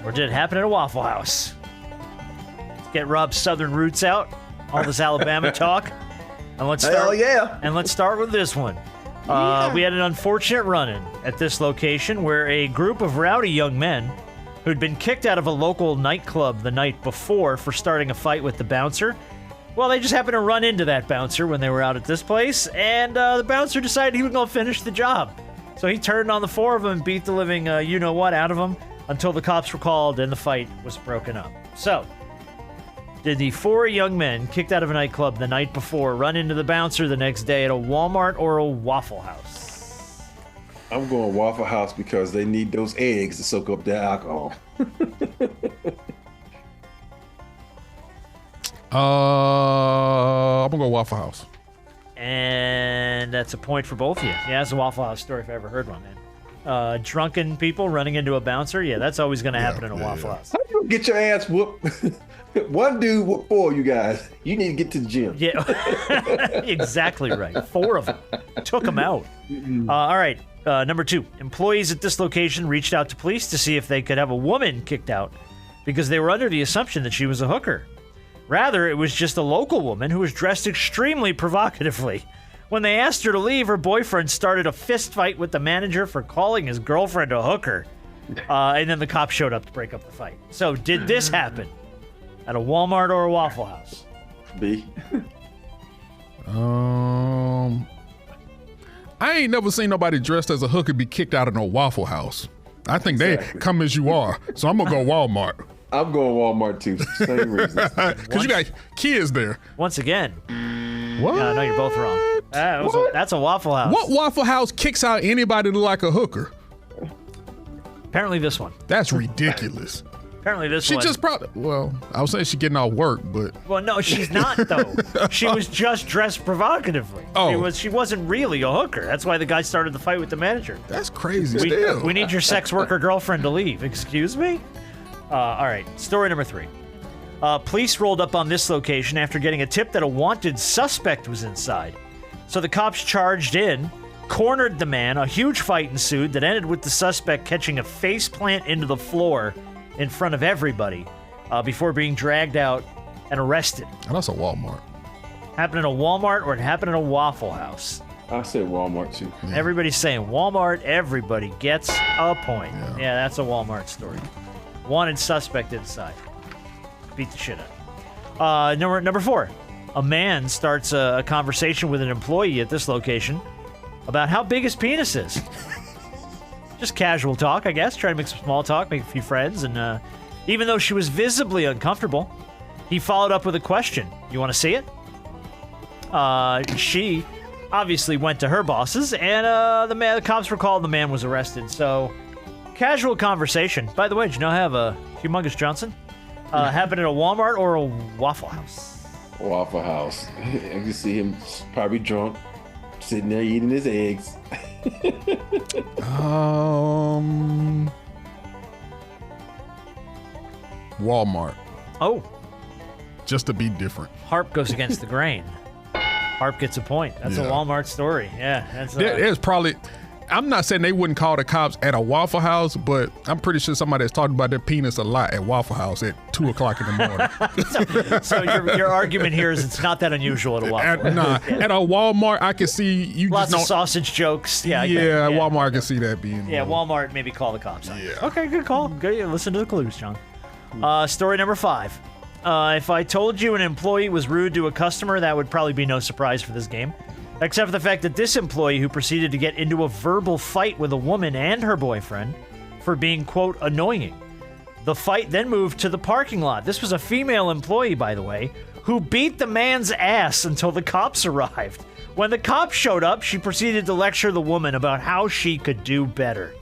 Or did it happen at a Waffle House? Let's get Rob's Southern roots out. All this Alabama talk. And let's start, Hell yeah. And let's start with this one. We had an unfortunate run-in at this location where a group of rowdy young men who'd been kicked out of a local nightclub the night before for starting a fight with the bouncer. Well, they just happened to run into that bouncer when they were out at this place, and the bouncer decided he was going to finish the job. So he turned on the four of them and beat the living you-know-what out of them until the cops were called and the fight was broken up. So, did the four young men kicked out of a nightclub the night before run into the bouncer the next day at a Walmart or a Waffle House? I'm going Waffle House because they need those eggs to soak up their alcohol. I'm gonna go Waffle House. And that's a point for both of you. Yeah, that's a Waffle House story if I ever heard one, man. Drunken people running into a bouncer. Yeah, that's always going to happen in a Waffle House. How you get your ass whooped? One dude whooped four of you guys. You need to get to the gym. Yeah, exactly right. Four of them. Took them out. All right, number 2. Employees at this location reached out to police to see if they could have a woman kicked out because they were under the assumption that she was a hooker. Rather, it was just a local woman who was dressed extremely provocatively. When they asked her to leave, her boyfriend started a fist fight with the manager for calling his girlfriend a hooker. And then the cops showed up to break up the fight. So, did this happen at a Walmart or a Waffle House? B. I ain't never seen nobody dressed as a hooker be kicked out of no Waffle House. I think they come as you are. So I'm going to go Walmart. I'm going Walmart too. Same reasons. Because you got kids there. Once again. What? No, you're both wrong. That's a Waffle House. What Waffle House kicks out anybody like a hooker? Apparently this one. That's ridiculous. Apparently this She one. just probably, well, I was saying she's getting off work, but. Well, no, she's not, though. She was just dressed provocatively. Oh. She wasn't really a hooker. That's why the guy started the fight with the manager. That's crazy still. We need your sex worker girlfriend to leave. Excuse me? All right, story number 3. Police rolled up on this location after getting a tip that a wanted suspect was inside. So the cops charged in, cornered the man, a huge fight ensued that ended with the suspect catching a face plant into the floor in front of everybody before being dragged out and arrested. And that's a Walmart. Happened in a Walmart or it happened in a Waffle House? I said Walmart too. Yeah. Everybody's saying Walmart, everybody gets a point. Yeah, that's a Walmart story. Wanted suspect inside. Beat the shit out. Number 4. A man starts a conversation with an employee at this location about how big his penis is. Just casual talk, I guess. Try to make some small talk, make a few friends. And even though she was visibly uncomfortable, he followed up with a question. You want to see it? She obviously went to her bosses, and the cops were called. The man was arrested. So, casual conversation. By the way, did you know I have a Humongous Johnson? Happened at a Walmart or a Waffle House? Waffle House. I can see him probably drunk, sitting there eating his eggs. Walmart. Oh. Just to be different. Harp goes against the grain. Harp gets a point. That's a Walmart story. Yeah. That's There's probably... I'm not saying they wouldn't call the cops at a Waffle House, but I'm pretty sure somebody that's talking about their penis a lot at Waffle House at 2 o'clock in the morning. So your argument here is it's not that unusual at a Waffle House. At a Walmart, I can see you lots just of sausage jokes. Yeah, Walmart, I can see that being. Yeah, Walmart, maybe call the cops on it. Yeah. Okay, good call. Good. Listen to the clues, John. Story number 5. If I told you an employee was rude to a customer, that would probably be no surprise for this game. Except for the fact that this employee who proceeded to get into a verbal fight with a woman and her boyfriend for being, quote, annoying. The fight then moved to the parking lot. This was a female employee, by the way, who beat the man's ass until the cops arrived. When the cops showed up, she proceeded to lecture the woman about how she could do better.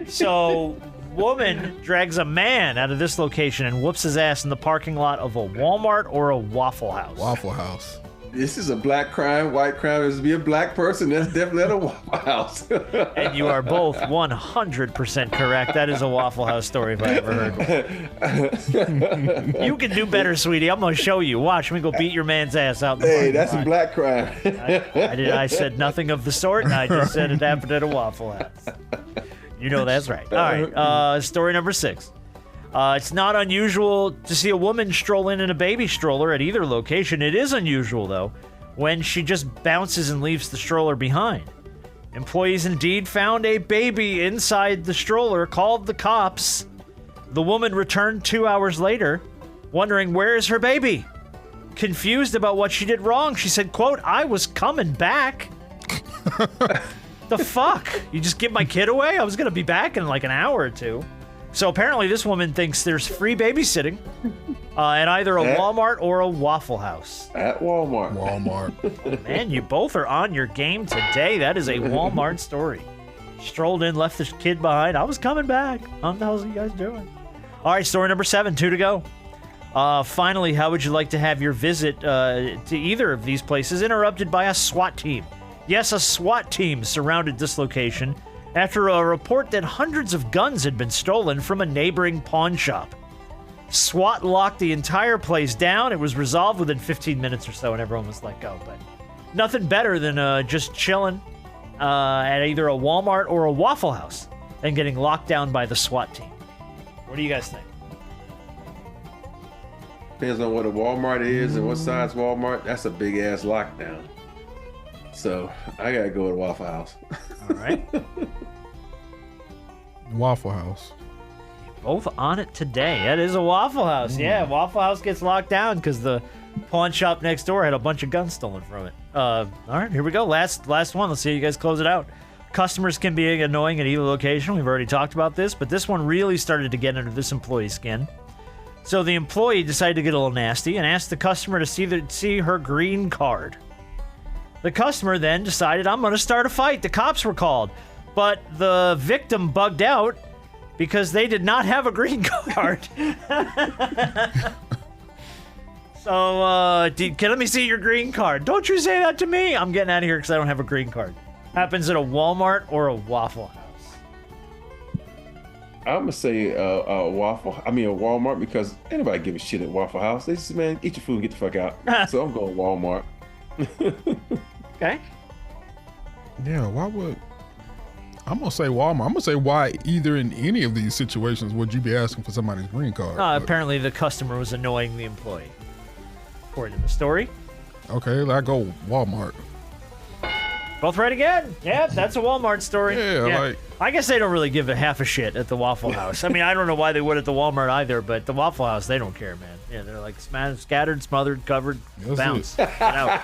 So, woman drags a man out of this location and whoops his ass in the parking lot of a Walmart or a Waffle House? Waffle House. This is a black crime, white crime. This is be a black person. That's definitely at a Waffle House. And you are both 100% correct. That is a Waffle House story if I ever heard one. You can do better, sweetie. I'm going to show you. Watch me go beat your man's ass out. Hey, that's a black crime. I said nothing of the sort, and I just said it happened at a Waffle House. You know that's right. All right, story number 6. It's not unusual to see a woman stroll in a baby stroller at either location. It is unusual, though, when she just bounces and leaves the stroller behind. Employees indeed found a baby inside the stroller, called the cops. The woman returned 2 hours later, wondering where is her baby. Confused about what she did wrong, she said, quote, "I was coming back." The fuck? You just give my kid away? I was going to be back in like an hour or two. So apparently this woman thinks there's free babysitting at either a Walmart or a Waffle House. At Walmart. Walmart. Man, you both are on your game today. That is a Walmart story. Strolled in, left the kid behind. I was coming back. What the hell are you guys doing? All right, story number 7, 2 to go. Finally, how would you like to have your visit to either of these places interrupted by a SWAT team? Yes, a SWAT team surrounded this location after a report that hundreds of guns had been stolen from a neighboring pawn shop. SWAT locked the entire place down. It was resolved within 15 minutes or so, and everyone was let go. But nothing better than just chilling at either a Walmart or a Waffle House and getting locked down by the SWAT team. What do you guys think? Depends on what a Walmart is and what size Walmart. That's a big-ass lockdown. So I got to go with Waffle House. All right. Waffle House. Both on it today. That is a Waffle House. Yeah, Waffle House gets locked down because the pawn shop next door had a bunch of guns stolen from it. All right, here we go. Last one. Let's see how you guys close it out. Customers can be annoying at either location. We've already talked about this, but this one really started to get under this employee's skin. So the employee decided to get a little nasty and asked the customer to see her green card. The customer then decided, I'm going to start a fight. The cops were called. But the victim bugged out because they did not have a green card. So, let me see your green card. Don't you say that to me. I'm getting out of here because I don't have a green card. Happens at a Walmart or a Waffle House. I'm going to say a Walmart because anybody give a shit at Waffle House. They just, man, eat your food and get the fuck out. So I'm going Walmart. Okay. Yeah, why would... I'm going to say Walmart. I'm going to say why either in any of these situations would you be asking for somebody's green card? Apparently the customer was annoying the employee. According to the story. Okay, I go Walmart. Both right again. Yeah, that's a Walmart story. Yeah. I guess they don't really give a half a shit at the Waffle House. I mean, I don't know why they would at the Walmart either, but the Waffle House, they don't care, man. Yeah, they're like scattered, smothered, covered, bounce. Get out.